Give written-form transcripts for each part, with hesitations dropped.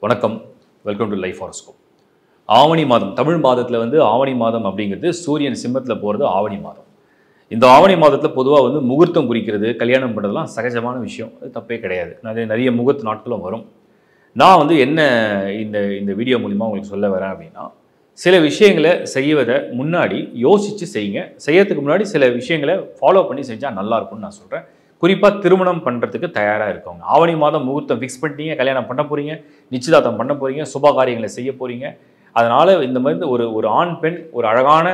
வணக்கம், welcome to life horoscope. ஆவணி மாதம், தமிழ் மாதத்தில் ஆவணி மாதம் அப்படிங்கிறது சூரியன் சிம்மத்தில் போகிறது ஆவணி மாதம். இந்த ஆவணி மாதத்தில் பொதுவாக முகூர்த்தம் குறிக்கிறது, கல்யாணம் பண்ணுறதுலாம் சகஜமான விஷயம், அது தப்பே கிடையாது. நிறைய முகூர்த்த நாட்களும் வரும். நான் என்ன இந்த இந்த வீடியோ மூலிமா உங்களுக்கு சொல்ல வரேன் அப்படின்னா, சில விஷயங்களை செய்வதை முன்னாடி யோசித்து செய்யுங்க. செய்யறதுக்கு முன்னாடி சில விஷயங்களை ஃபாலோ பண்ணி செஞ்சால் நல்லாயிருக்கும்னு நான் சொல்கிறேன். குறிப்பாக திருமணம் பண்ணுறதுக்கு தயாராக இருக்கவங்க, ஆவணி மாதம் முகூர்த்தம் ஃபிக்ஸ் பண்ணிட்டீங்க, கல்யாணம் பண்ண போகிறீங்க, நிச்சயதார்த்தம் பண்ண போகிறீங்க, சுப காரியங்களை செய்ய போகிறீங்க. அதனால் இந்த மாதிரி ஒரு ஆண் பெண் ஒரு அழகான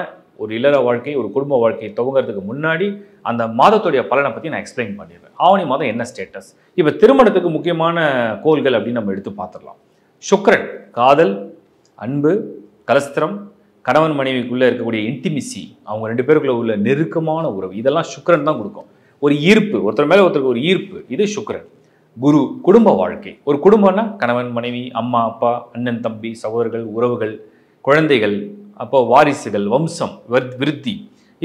ஒரு இல்லற வாழ்க்கை, ஒரு குடும்ப வாழ்க்கையை துவங்கிறதுக்கு முன்னாடி அந்த மாதத்துடைய பலனை பற்றி நான் எக்ஸ்பிளைன் பண்ணிடுறேன். ஆவணி மாதம் என்ன ஸ்டேட்டஸ், இப்போ திருமணத்துக்கு முக்கியமான கோள்கள் அப்படின்னு நம்ம எடுத்து பார்த்துடலாம். சுக்கிரன் காதல், அன்பு, கலஸ்திரம், கணவன் மனைவிக்குள்ளே இருக்கக்கூடிய இன்டிமிசி, அவங்க ரெண்டு பேருக்குள்ள உள்ள நெருக்கமான உறவு, இதெல்லாம் சுக்கிரன் தான் கொடுக்கும். ஒரு ஈர்ப்பு, ஒருத்தர் மேலே ஒருத்தருக்கு ஒரு ஈர்ப்பு, இது சுக்கிரன். குரு குடும்ப வாழ்க்கை, ஒரு குடும்பம்னா கணவன் மனைவி, அம்மா அப்பா, அண்ணன் தம்பி, சகோதரர்கள், உறவுகள், குழந்தைகள், அப்போ வாரிசுகள், வம்சம், விருத்தி,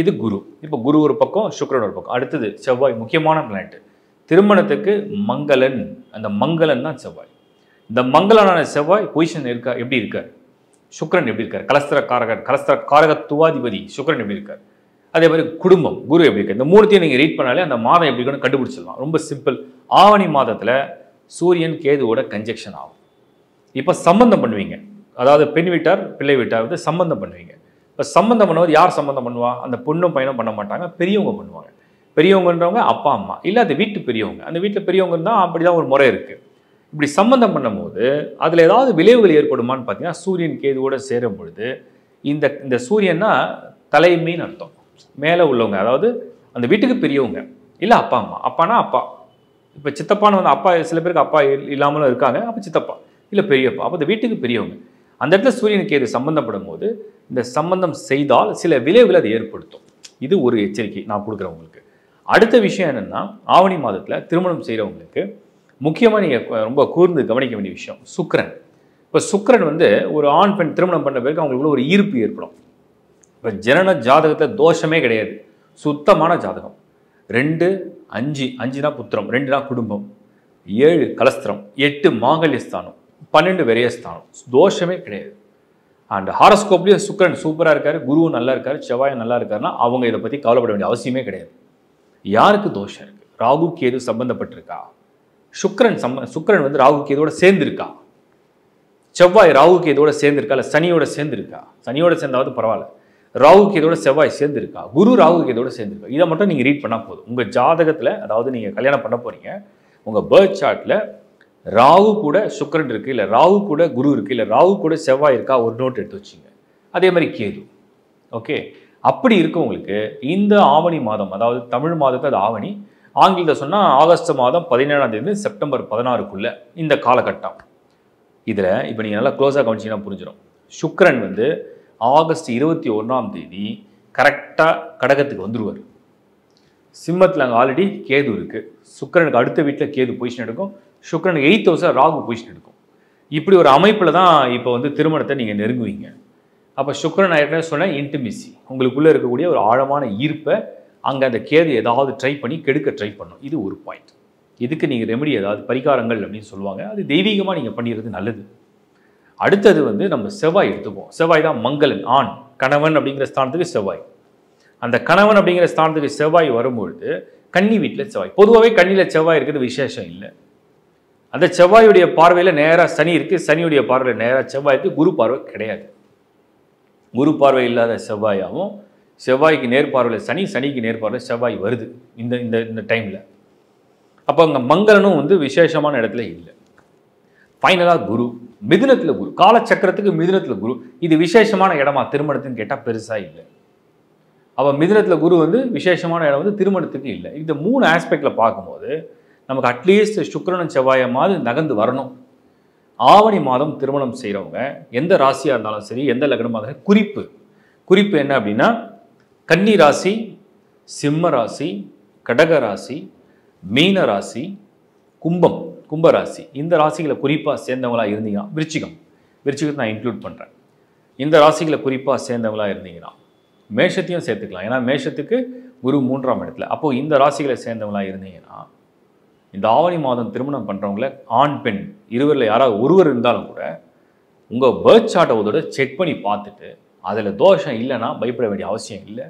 இது குரு. இப்போ குரு ஒரு பக்கம், சுக்கிரன் ஒரு பக்கம். அடுத்தது செவ்வாய், முக்கியமான பிளானட். திருமணத்துக்கு மங்களன், அந்த மங்களன் தான் செவ்வாய். இந்த மங்களனான செவ்வாய் பொசிஷன் இருக்கா, எப்படி இருக்கார்? சுக்கிரன் எப்படி இருக்கார்? கலஸ்திர காரகத்துவாதிபதி சுக்கிரன் எப்படி இருக்கார்? அதே மாதிரி குடும்பம், குரு எப்படி இருக்கு? இந்த மூணுத்தையும் நீங்கள் ரீட் பண்ணாலே அந்த மாதம் எப்படி இருக்குன்னு கண்டுபிடிச்சிடலாம். ரொம்ப சிம்பிள். ஆவணி மாதத்தில் சூரியன் கேதுவோட கன்ஜெக்ஷன் ஆகும். இப்போ சம்பந்தம் பண்ணுவீங்க, அதாவது பெண் வீட்டார் பிள்ளை வீட்டார் சம்பந்தம் பண்ணுவீங்க. இப்போ சம்பந்தம் பண்ணுவது யார் சம்பந்தம் பண்ணுவா? அந்த பொண்ணும் பையனும் பண்ண மாட்டாங்க, பெரியவங்க பண்ணுவாங்க. பெரியவங்கன்றவங்க அப்பா அம்மா, இல்லை அது வீட்டு பெரியவங்க. அந்த வீட்டில் பெரியவங்க இருந்தால் அப்படி தான் ஒரு முறை இருக்குது. இப்படி சம்பந்தம் பண்ணும்போது அதில் ஏதாவது விளைவுகள் ஏற்படுமான்னு பார்த்தீங்கன்னா, சூரியன் கேதுவோட சேரும் பொழுது இந்த சூரியன்னா தலைமைன்னு அர்த்தம். மேலே உள்ளவங்க, அதாவது அந்த வீட்டுக்கு பெரியவங்க, இல்லை அப்பா அம்மா. அப்பானா அப்பா, இப்போ சித்தப்பான்னு அப்பா, சில பேருக்கு அப்பா இல்லாமலும் இருக்காங்க, அப்போ சித்தப்பா இல்லை பெரியப்பா, அப்போ அந்த வீட்டுக்கு பெரியவங்க. அந்த இடத்துல சூரியனுக்கு எது சம்பந்தப்படும் போது இந்த சம்பந்தம் செய்தால் சில விளைவுகளை அது ஏற்படுத்தும். இது ஒரு எச்சரிக்கை நான் கொடுக்குறேன் உங்களுக்கு. அடுத்த விஷயம் என்னென்னா, ஆவணி மாதத்தில் திருமணம் செய்கிறவங்களுக்கு முக்கியமாக நீங்கள் ரொம்ப கூர்ந்து கவனிக்க வேண்டிய விஷயம் சுக்கிரன். இப்போ சுக்கிரன் ஒரு ஆண் பெண் திருமணம் பண்ண பிறகு அவங்களுக்குள்ள ஒரு ஈர்ப்பு ஏற்படும். இப்போ ஜனன ஜாதகத்தில் தோஷமே கிடையாது, சுத்தமான ஜாதகம். 2, 5, 5னா புத்திரம், 2னா குடும்பம், 7 கலஸ்திரம், 8 மாங்கல்யஸ்தானம், 12 விரயஸ்தானம், தோஷமே கிடையாது. அண்ட் ஹாரோஸ்கோப்லேயும் சுக்கிரன் சூப்பராக இருக்கார், குருவும் நல்லா இருக்கார், செவ்வாயும் நல்லா இருக்காருன்னா அவங்க இதை பற்றி கவலைப்பட வேண்டிய அவசியமே கிடையாது. யாருக்கு தோஷம் இருக்குது? ராகு கேது சம்பந்தப்பட்டிருக்கா? சுக்கிரன் ராகு கேதோட சேர்ந்துருக்கா? செவ்வாய் ராகு கேதோட சேர்ந்துருக்கா? இல்லை சனியோட சேர்ந்துருக்கா? சனியோட சேர்ந்தாவது பரவாயில்ல, ராகு கேதோட செவ்வாய் சேர்ந்துருக்கா? குரு ராகு கேதோட சேர்ந்துருக்கா? இதை மட்டும் நீங்கள் ரீட் பண்ணால் போதும். உங்கள் ஜாதகத்தில், அதாவது நீங்கள் கல்யாணம் பண்ண போகிறீங்க, உங்கள் பர்த் சார்ட்டில் ராகு கூட சுக்கிரன் இருக்குது, இல்லை ராகு கூட குரு இருக்குது, இல்லை ராகு கூட செவ்வாய் இருக்கா, ஒரு நோட் எடுத்து வச்சுங்க. அதே மாதிரி கேது. ஓகே, அப்படி இருக்கவங்களுக்கு இந்த ஆவணி மாதம், அதாவது தமிழ் மாதத்தை அது ஆவணி, ஆங்கிலத்தை சொன்னால் ஆகஸ்ட் மாதம் 17ஆம் தேதி செப்டம்பர் 16க்குள்ளே இந்த காலகட்டம். இதில் இப்போ நீங்கள் நல்லா க்ளோஸாக கவனிச்சிங்கன்னா புரிஞ்சிடும். சுக்கிரன் ஆகஸ்ட் 21ஆம் தேதி கரெக்டாக கடகத்துக்கு வந்துடுவார். சிம்மத்தில் அங்கே ஆல்ரெடி கேது இருக்குது. சுக்கிரனுக்கு அடுத்த வீட்டில் கேது பொசிஷன் எடுக்கும். சுக்கிரனுக்கு 8th ஹவுஸில் ராகு பொசிஷன் எடுக்கும். இப்படி ஒரு அமைப்பில் தான் இப்போ திருமணத்தை நீங்கள் நெருங்குவீங்க. அப்போ சுக்கிரன் ஏற்கனவே சொன்ன இன்டிமிசி, உங்களுக்குள்ளே இருக்கக்கூடிய ஒரு ஆழமான ஈர்ப்பை அங்கே அந்த கேது ஏதாவது ட்ரை பண்ணி கெடுக்க ட்ரை பண்ணும். இது ஒரு பாயிண்ட். இதுக்கு நீங்கள் ரெமெடி, ஏதாவது பரிகாரங்கள் அப்படின்னு சொல்லுவாங்க, அது தெய்வீகமாக நீங்கள் பண்ணிடுறது நல்லது. அடுத்தது நம்ம செவ்வாய் எடுத்துப்போம். செவ்வாய் தான் மங்களன், ஆண் கணவன் அப்படிங்கிற ஸ்தானத்துக்கு செவ்வாய். அந்த கணவன் அப்படிங்கிற ஸ்தானத்துக்கு செவ்வாய் வரும்பொழுது கன்னி வீட்டில் செவ்வாய். பொதுவாகவே கன்னியில் செவ்வாய் இருக்கிறது விசேஷம் இல்லை. அந்த செவ்வாயுடைய பார்வையில் நேராக சனி இருக்குது, சனியுடைய பார்வையில் நேராக செவ்வாய் இருக்குது, குரு பார்வை கிடையாது. குரு பார்வை இல்லாத செவ்வாயாகவும், செவ்வாய்க்கு நேர்பார்வையில் சனி, சனிக்கு நேர்பார்வையில் செவ்வாய் வருது இந்த இந்த இந்த டைமில். அப்போ அங்கே மங்களனும் விசேஷமான இடத்துல இல்லை. ஃபைனலாக குரு, மிதுனத்தில் குரு, காலச்சக்கரத்துக்கு மிதுனத்தில் குரு. இது விசேஷமான இடமா திருமணத்துன்னு கேட்டால் பெருசாக இல்லை. அப்போ மிதுனத்தில் குரு விசேஷமான இடம் திருமணத்துக்கு இல்லை. இந்த 3 ஆஸ்பெக்டில் பார்க்கும்போது நமக்கு அட்லீஸ்ட் சுக்கிரனும் செவ்வாயமாவது நகர்ந்து வரணும். ஆவணி மாதம் திருமணம் செய்கிறவங்க எந்த ராசியாக இருந்தாலும் சரி, எந்த லக்னமாக இருந்தாலும் குறிப்பு என்ன அப்படின்னா, கன்னி ராசி, சிம்ம ராசி, கடக ராசி, மீன ராசி, கும்பராசி, இந்த ராசிகளை குறிப்பாக சேர்ந்தவங்களாக இருந்தீங்கன்னா, விருச்சிகத்தை நான் இன்க்ளூட் பண்ணுறேன். இந்த ராசிகளை குறிப்பாக சேர்ந்தவங்களாக இருந்தீங்கன்னா மேஷத்தையும் சேர்த்துக்கலாம். ஏன்னா மேஷத்துக்கு குரு 3ஆம் இடத்துல. அப்போது இந்த ராசிகளை சேர்ந்தவங்களாக இருந்தீங்கன்னா இந்த ஆவணி மாதம் திருமணம் பண்ணுறவங்கள ஆண் பெண் இருவரில் யாராவது ஒருவர் இருந்தாலும் கூட உங்கள் பர்த் சார்ட்டை ஒரு தடவை செக் பண்ணி பார்த்துட்டு அதில் தோஷம் இல்லைன்னா பயப்பட வேண்டிய அவசியம் இல்லை.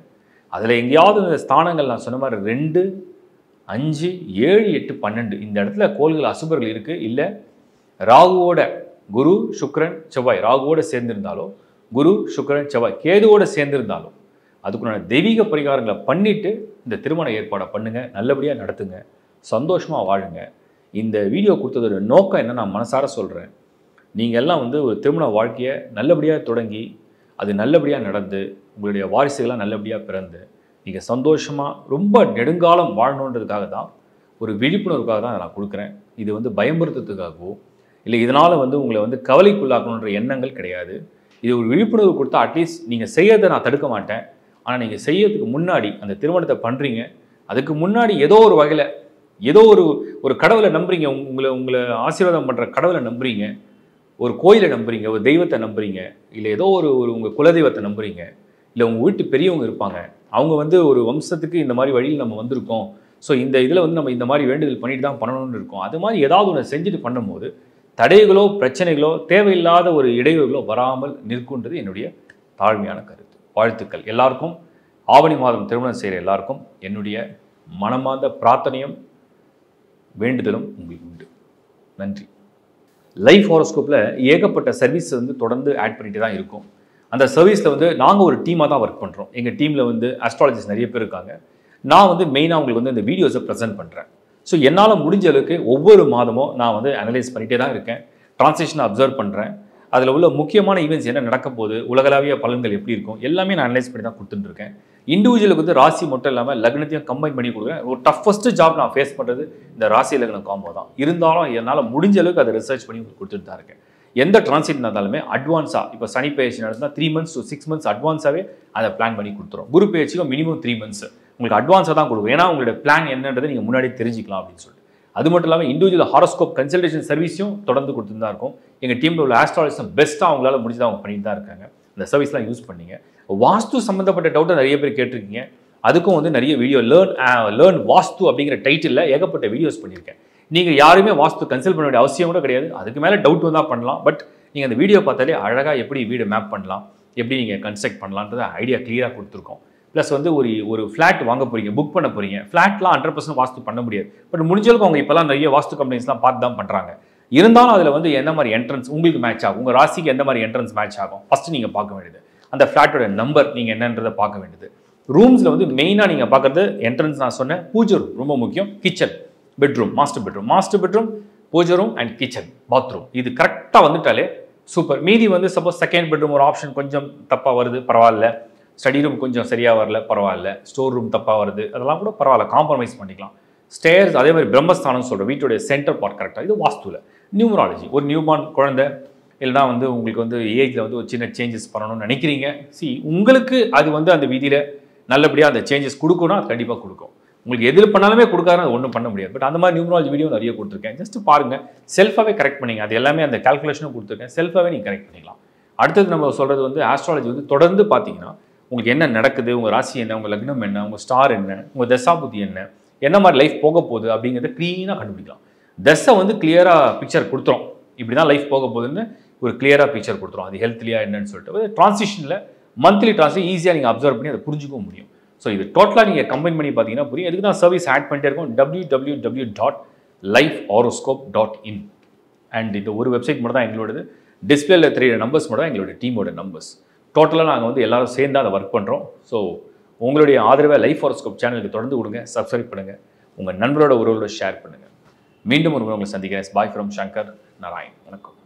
அதில் எங்கேயாவது இந்த ஸ்தானங்கள் நான் சொன்ன மாதிரி 2, 5, 7, 8, 12 இந்த இடத்துல கோள்கள் அசுபர்கள் இருக்குது. இல்லை ராகுவோட குரு சுக்கிரன் செவ்வாய் ராகுவோடு சேர்ந்திருந்தாலோ குரு சுக்கிரன் செவ்வாய் கேதுவோடு சேர்ந்திருந்தாலும் அதுக்குண்டான தெய்வீக பரிகாரங்களை பண்ணிவிட்டு இந்த திருமண ஏற்பாடை பண்ணுங்கள். நல்லபடியாக நடத்துங்க, சந்தோஷமாக வாழுங்க. இந்த வீடியோ கொடுத்ததோட நோக்கம் என்ன நான் மனசார சொல்கிறேன். நீங்கள் எல்லாம் வந்து ஒரு திருமண வாழ்க்கையை நல்லபடியாக தொடங்கி அது நல்லபடியாக நடந்து உங்களுடைய வாரிசுகளாக நல்லபடியாக பிறந்து நீங்கள் சந்தோஷமாக ரொம்ப நெடுங்காலம் வாழணுன்றதுக்காக தான் ஒரு விழிப்புணர்வுக்காக தான் நான் கொடுக்குறேன். இது வந்து பயமுறுத்துறதுக்காகவோ இல்லை இதனால் வந்து உங்களை வந்து கவலைக்குள்ளாக்கணுன்ற எண்ணங்கள் கிடையாது. இது ஒரு விழிப்புணர்வு கொடுத்தா அட்லீஸ்ட் நீங்கள் செய்யறதை நான் தடுக்க மாட்டேன். ஆனால் நீங்கள் செய்யறதுக்கு முன்னாடி அந்த திருமணத்தை பண்ணுறீங்க, அதுக்கு முன்னாடி ஏதோ ஒரு வகையில் ஏதோ ஒரு கடவுளை நம்புறீங்க, உங்களை ஆசீர்வாதம் பண்ணுற கடவுளை நம்புறீங்க, ஒரு கோயிலை நம்புறீங்க, ஒரு தெய்வத்தை நம்புறீங்க, இல்லை ஏதோ ஒரு உங்கள் குலதெய்வத்தை நம்புறீங்க, இல்லை உங்கள் வீட்டு பெரியவங்க இருப்பாங்க, அவங்க வந்து ஒரு வம்சத்துக்கு இந்த மாதிரி வழியில் நம்ம வந்திருக்கோம், ஸோ இந்த இதில் வந்து நம்ம இந்த மாதிரி வேண்டுதல் பண்ணிட்டு தான் பண்ணணும்னு இருக்கோம். அது மாதிரி ஏதாவது ஒன்று செஞ்சுட்டு பண்ணும்போது தடைகளோ பிரச்சனைகளோ தேவையில்லாத ஒரு இடையூறுகளோ வராமல் நிற்குன்றது என்னுடைய தாழ்மையான கருத்து. வாழ்த்துக்கள் எல்லாருக்கும். ஆவணி மாதம் திருமணம் செய்கிற எல்லாருக்கும் என்னுடைய மனமார்ந்த பிரார்த்தனையும் வேண்டுதலும் உங்களுக்கு உண்டு. நன்றி. லைஃப் ஹாரோஸ்கோப்பில் ஏகப்பட்ட சர்வீஸ் வந்து தொடர்ந்து ஆட் பண்ணிட்டு தான் இருக்கும். அந்த சர்வீஸில் வந்து நாங்கள் ஒரு டீமாக தான் ஒர்க் பண்ணுறோம். எங்கள் டீமில் வந்து ஆஸ்ட்ராலஜிஸ்ட் நிறைய பேர் இருக்காங்க. நான் வந்து மெயினாக உங்களுக்கு வந்து இந்த வீடியோஸை ப்ரெசென்ட் பண்ணுறேன். ஸோ என்னால் முடிஞ்ச அளவுக்கு ஒவ்வொரு மாதமும் நான் வந்து அனலைஸ் பண்ணிகிட்டே தான் இருக்கேன். ட்ரான்ஸ்லேஷனை அப்சர்வ் பண்ணுறேன். அதில் உள்ள முக்கியமான ஈவெண்ட்ஸ் என்ன நடக்க போகுது, உலகளாவிய பலன்கள் எப்படி இருக்கும், எல்லாமே நான் அனலைஸ் பண்ணி தான் கொடுத்துட்டுருக்கேன். இண்டிவிஜுவலுக்கு வந்து ராசி மட்டும் இல்லாமல் லக்னத்தையும் கம்பைன் பண்ணி கொடுக்குறேன். ஒரு டஃபஸ்ட் ஜாப் நான் ஃபேஸ் பண்ணுறது இந்த ராசி லக்னம் காம்போ தான். இருந்தாலும் என்னால் முடிஞ்ச அளவுக்கு அதை ரிசர்ச் பண்ணி கொடுத்துட்டு தான் இருக்கேன். எந்த டிரான்சிட் இருந்தாலுமே அட்வான்ஸாக இப்போ சனி பயிற்சி நடந்தால் 3 months to 6 months அட்வான்ஸாகவே அதை பிளான் பண்ணி கொடுத்துரும். குரு பயிற்சிக்கும் மினிமம் 3 months உங்களுக்கு அட்வான்ஸாக தான் கொடுக்கும். ஏன்னா உங்களுடைய பிளான் என்னன்றதை நீங்கள் முன்னாடி தெரிஞ்சிக்கலாம் அப்படின்னு சொல்லிட்டு. அது மட்டும் இல்லாமல் இண்டிவிஜுவல் ஹாரோஸ்கோப் கன்சல்டேஷன் சர்வீஸும் தொடர்ந்து கொடுத்துட்டு தான் இருக்கும். எங்கள் டீமில் உள்ள ஆஸ்ட்ராலஜிஸ்ட் பெஸ்ட்டாக அவங்களால முடிஞ்சதாக அவங்க பண்ணிட்டு தான் இருக்காங்க. அந்த சர்வீஸ்லாம் யூஸ் பண்ணிங்க. வாஸ்து சம்மந்தப்பட்ட டவுட்டை நிறைய பேர் கேட்டிருக்கீங்க. அதுக்கும் வந்து நிறைய வீடியோ லேர்ன் வாஸ்து அப்படிங்கிற டைட்டிலில் ஏகப்பட்ட வீடியோஸ் பண்ணியிருக்கேன். நீங்கள் யாருமே வாஸ்து கன்சல்ட் பண்ண வேண்டிய அவசியம் கூட கிடையாது. அதுக்கு மேலே டவுட் வந்தால் பண்ணலாம். பட் நீங்கள் அந்த வீடியோ பார்த்தாலே அழகாக எப்படி வீடு மேப் பண்ணலாம், எப்படி நீங்கள் கன்ஸ்ட்ரக்ட் பண்ணலான்றது ஐடியா கிளியராக கொடுத்துருக்கோம். ப்ளஸ் வந்து ஒரு ஃப்ளாட் வாங்க போகிறீங்க, புக் பண்ண போகிறீங்க. ஃப்ளாட்லாம் 100% வாஸ்து பண்ண முடியாது. பட் முடிஞ்சளவுக்கு அவங்க இப்போலாம் நிறைய வாஸ்து கம்பெனிஸ்லாம் பார்த்து தான் பண்ணுறாங்க. இருந்தாலும் அதில் வந்து எந்த மாதிரி என்ட்ரன்ஸ் உங்களுக்கு மேட்ச் ஆகும், உங்கள் ராசிக்கு எந்த மாதிரி என்ட்ரன்ஸ் மேட்ச் ஆகும் ஃபஸ்ட்டு நீங்கள் பார்க்க வேண்டியது. அந்த ஃப்ளாட்டோட நம்பர் நீங்கள் என்னன்றதை பார்க்க வேண்டியது. ரூம்ஸில் வந்து மெயினாக நீங்கள் பார்க்குறது என்ட்ரன்ஸ் நான் சொன்னேன், பூஜை ரூம் ரொம்ப முக்கியம், கிச்சன், பெட்ரூம், மாஸ்டர் பெட்ரூம், பூஜை ரூம் அண்ட் கிச்சன், பாத்ரூம். இது கரெக்டாக வந்துட்டாலே சூப்பர். மீதி வந்து சப்போஸ் செகண்ட் பெட்ரூம் ஒரு ஆப்ஷன் கொஞ்சம் தப்பாக வருது, பரவாயில்ல. ஸ்டடி ரூம் கொஞ்சம் சரியாக வரல, பரவாயில்ல. ஸ்டோர் ரூம் தப்பாக வருது, அதெல்லாம் கூட பரவாயில்ல, காம்ப்ரமைஸ் பண்ணிக்கலாம். ஸ்டேர்ஸ் அதே மாதிரி பிரம்மஸ்தானம் சொல்கிற வீட்டுடைய சென்டர் பார்ட் கரெக்டாக. இது வாஸ்துவில். நியூமராலஜி ஒரு நியூபார்ன் குழந்தை இல்லைனா வந்து உங்களுக்கு வந்து ஏஜில் வந்து ஒரு சின்ன சேஞ்சஸ் பண்ணணும்னு நினைக்கிறீங்க. உங்களுக்கு அது வந்து அந்த விதியில் நல்லபடியாக அந்த சேஞ்சஸ் கொடுக்கணும், அது கண்டிப்பாக கொடுக்கும். உங்களுக்கு எதில் பண்ணாலுமே கொடுக்காதுன்னு அது ஒன்றும் பண்ண முடியாது. பட் அந்த மாதிரி நியூமராலஜி வீடியோ நிறைய கொடுத்துருக்கேன். ஜஸ்ட் பாருங்கள், செல்ஃபாகவே கரெக்ட் பண்ணிங்க. அது எல்லாமே அந்த கால்குலேஷனும் கொடுத்துருக்கேன், செல்ஃபாகவே நீங்கள் கரெக்ட் பண்ணிக்கலாம். அடுத்தது நம்ம சொல்கிறது வந்து ஆஸ்ட்ராலஜி வந்து தொடர்ந்து பார்த்தீங்கன்னா உங்களுக்கு என்ன நடக்குது, உங்கள் ராசி என்ன, உங்கள் லக்னம் என்ன, உங்கள் ஸ்டார் என்ன, உங்கள் தசாபுத்தி என்ன மாதிரி லைஃப் போக போகுது அப்படிங்கிறத க்ளீனாக கண்டுபிடிக்கலாம். தசை வந்து கிளியராக பிக்சர் கொடுத்துரும், இப்படி தான் லைஃப் போக போகுதுன்னு ஒரு கிளியராக பிக்சர் கொடுத்துரும். அது ஹெல்த்லியா என்னன்னு சொல்லிட்டு ட்ரான்சிஷனில் மந்த்லி ட்ரான்சிஷன் ஈஸியாக நீங்கள் அப்சர்வ் பண்ணி அதை புரிஞ்சுக்கவும் முடியும். ஸோ இது டோட்டலாக நீங்கள் கம்பைன் பண்ணி பார்த்தீங்கன்னா புரியும். இதுக்கு தான் சர்வீஸ் ஆட் பண்ணிட்டே இருக்கும், www.lifehoroscope.in. அண்ட் இந்த ஒரு வெப்சைட் மட்டும் தான் எங்களோடது. டிஸ்பிளேல தெரியிற நம்பர்ஸ் மட்டும் தான் எங்களோட டீமோட நம்பர்ஸ். டோட்டலாக நாங்கள் வந்து எல்லாரும் சேர்ந்து அதை ஒர்க் பண்ணுறோம். ஸோ உங்களுடைய ஆதரவை லைஃப் ஹாரோஸ்கோப் சேனலுக்கு தொடர்ந்து கொடுங்க, சப்ஸ்கிரைப் பண்ணுங்கள், உங்கள் நண்பரோட உறவோட ஷேர் பண்ணுங்கள். மீண்டும் ஒரு உங்களை சந்திக்கிறேன். Bye from Shankar Narayan. வணக்கம்.